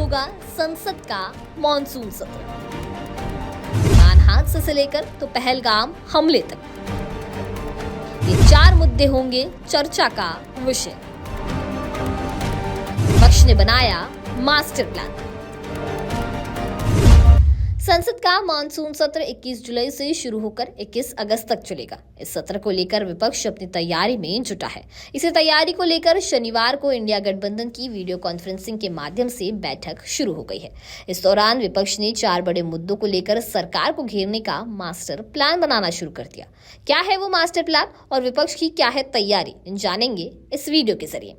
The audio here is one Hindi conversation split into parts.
होगा संसद का मॉनसून सत्र। विमान हादसे से लेकर तो पहलगाम हमले तक ये 4 मुद्दे होंगे चर्चा का विषय। विपक्ष ने बनाया मास्टर प्लान। संसद का मानसून सत्र 21 जुलाई से शुरू होकर 21 अगस्त तक चलेगा। इस सत्र को लेकर विपक्ष अपनी तैयारी में जुटा है। इसी तैयारी को लेकर शनिवार को इंडिया गठबंधन की वीडियो कॉन्फ्रेंसिंग के माध्यम से बैठक शुरू हो गई है। इस दौरान विपक्ष ने 4 बड़े मुद्दों को लेकर सरकार को घेरने का मास्टर प्लान बनाना शुरू कर दिया। क्या है वो मास्टर प्लान और विपक्ष की क्या है तैयारी, जानेंगे इस वीडियो के जरिए।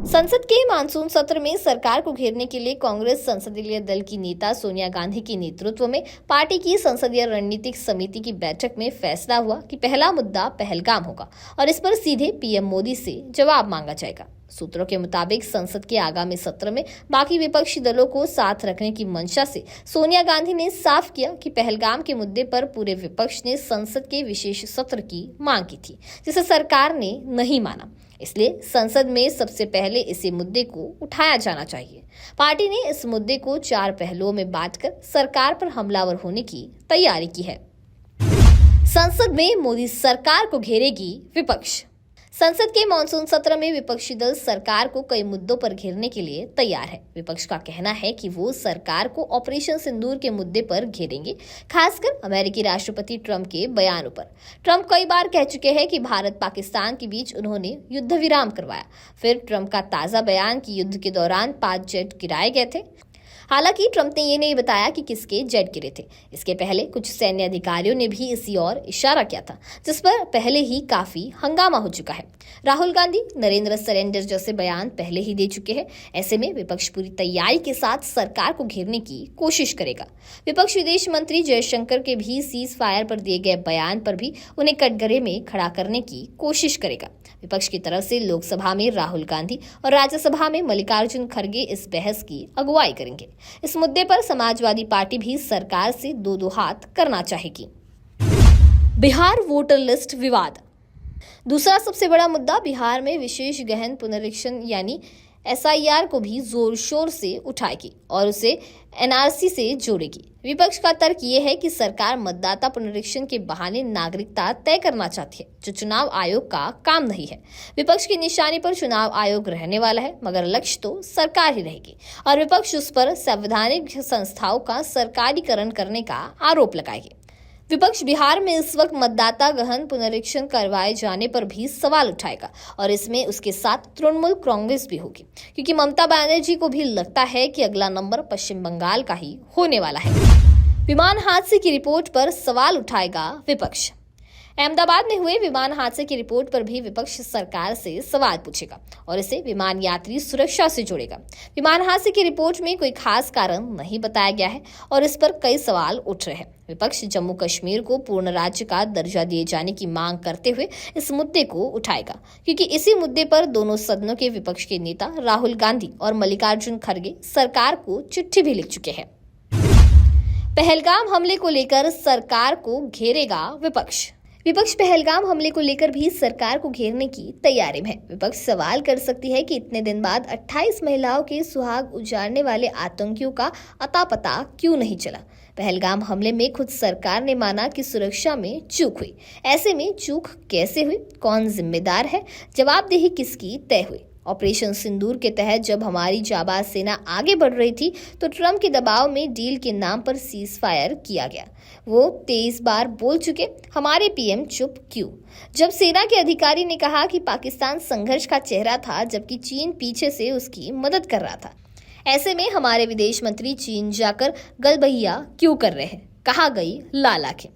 संसद के मानसून सत्र में सरकार को घेरने के लिए कांग्रेस संसदीय दल की नेता सोनिया गांधी के नेतृत्व में पार्टी की संसदीय रणनीतिक समिति की बैठक में फैसला हुआ कि पहला मुद्दा पहलगाम होगा और इस पर सीधे पीएम मोदी से जवाब मांगा जाएगा। सूत्रों के मुताबिक संसद के आगामी सत्र में बाकी विपक्षी दलों को साथ रखने की मंशा से सोनिया गांधी ने साफ किया कि पहलगाम के मुद्दे पर पूरे विपक्ष ने संसद के विशेष सत्र की मांग की थी, जिसे सरकार ने नहीं माना। इसलिए संसद में सबसे पहले इसी मुद्दे को उठाया जाना चाहिए। पार्टी ने इस मुद्दे को 4 पहलुओं में बांटकर सरकार पर हमलावर होने की तैयारी की है। संसद में मोदी सरकार को घेरेगी विपक्ष। संसद के मानसून सत्र में विपक्षी दल सरकार को कई मुद्दों पर घेरने के लिए तैयार है। विपक्ष का कहना है कि वो सरकार को ऑपरेशन सिंदूर के मुद्दे पर घेरेंगे, खासकर अमेरिकी राष्ट्रपति ट्रंप के बयानों पर। ट्रंप कई बार कह चुके हैं कि भारत पाकिस्तान के बीच उन्होंने युद्ध विराम करवाया। फिर ट्रंप का ताजा बयान कि युद्ध के दौरान 5 जेट गिराए गए थे। हालांकि ट्रंप ने ये नहीं बताया कि किसके जेट गिरे थे। इसके पहले कुछ सैन्य अधिकारियों ने भी इसी ओर इशारा किया था, जिस पर पहले ही काफी हंगामा हो चुका है। राहुल गांधी नरेंद्र सरेंडर जैसे बयान पहले ही दे चुके हैं। ऐसे में विपक्ष पूरी तैयारी के साथ सरकार को घेरने की कोशिश करेगा। विपक्ष विदेश मंत्री जयशंकर के भी सीज फायर पर दिए गए बयान पर भी उन्हें कटघरे में खड़ा करने की कोशिश करेगा। विपक्ष की तरफ से लोकसभा में राहुल गांधी और राज्यसभा में मल्लिकार्जुन खड़गे इस बहस की अगुवाई करेंगे। इस मुद्दे पर समाजवादी पार्टी भी सरकार से दो हाथ करना चाहेगी। बिहार वोटर लिस्ट विवाद। दूसरा सबसे बड़ा मुद्दा बिहार में विशेष गहन पुनरीक्षण यानी SIR को भी जोर शोर से उठाएगी और उसे NRC से जोड़ेगी। विपक्ष का तर्क ये है कि सरकार मतदाता पुनरीक्षण के बहाने नागरिकता तय करना चाहती है, जो चुनाव आयोग का काम नहीं है। विपक्ष की निशानी पर चुनाव आयोग रहने वाला है, मगर लक्ष्य तो सरकार ही रहेगी और विपक्ष उस पर संवैधानिक संस्थाओं का सरकारीकरण करने का आरोप लगाएगी। विपक्ष बिहार में इस वक्त मतदाता गहन पुनरीक्षण करवाए जाने पर भी सवाल उठाएगा और इसमें उसके साथ तृणमूल कांग्रेस भी होगी, क्योंकि ममता बनर्जी को भी लगता है कि अगला नंबर पश्चिम बंगाल का ही होने वाला है। विमान हादसे की रिपोर्ट पर सवाल उठाएगा विपक्ष। अहमदाबाद में हुए विमान हादसे की रिपोर्ट पर भी विपक्ष सरकार से सवाल पूछेगा और इसे विमान यात्री सुरक्षा से जोड़ेगा। विमान हादसे की रिपोर्ट में कोई खास कारण नहीं बताया गया है और इस पर कई सवाल उठ रहे हैं। विपक्ष जम्मू कश्मीर को पूर्ण राज्य का दर्जा दिए जाने की मांग करते हुए इस मुद्दे को उठाएगा, क्योंकि इसी मुद्दे पर दोनों सदनों के विपक्ष के नेता राहुल गांधी और मल्लिकार्जुन खड़गे सरकार को चिट्ठी भी लिख चुके हैं। पहलगाम हमले को लेकर सरकार को घेरेगा विपक्ष। विपक्ष पहलगाम हमले को लेकर भी सरकार को घेरने की तैयारी में है। विपक्ष सवाल कर सकती है कि इतने दिन बाद 28 महिलाओं के सुहाग उजाड़ने वाले आतंकियों का अता पता क्यों नहीं चला। पहलगाम हमले में खुद सरकार ने माना कि सुरक्षा में चूक हुई। ऐसे में चूक कैसे हुई, कौन जिम्मेदार है, जवाबदेही किसकी तय हुई। ऑपरेशन सिंदूर के तहत जब हमारी जाबाज सेना आगे बढ़ रही थी तो ट्रंप के दबाव में डील के नाम पर सीज फायर किया गया। वो 23 बार बोल चुके, हमारे पीएम चुप क्यों? जब सेना के अधिकारी ने कहा कि पाकिस्तान संघर्ष का चेहरा था, जबकि चीन पीछे से उसकी मदद कर रहा था। ऐसे में हमारे विदेश मंत्री चीन जाकर गलबहिया क्यों कर रहे हैं? कहाँ गई लाल आंखें?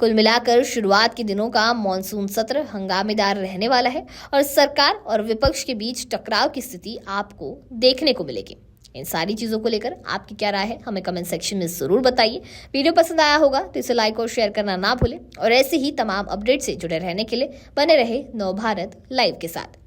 कुल मिलाकर शुरुआत के दिनों का मॉनसून सत्र हंगामेदार रहने वाला है और सरकार और विपक्ष के बीच टकराव की स्थिति आपको देखने को मिलेगी। इन सारी चीजों को लेकर आपकी क्या राय है, हमें कमेंट सेक्शन में जरूर बताइए। वीडियो पसंद आया होगा तो इसे लाइक और शेयर करना ना भूलें और ऐसे ही तमाम अपडेट से जुड़े रहने के लिए बने रहे नवभारत लाइव के साथ।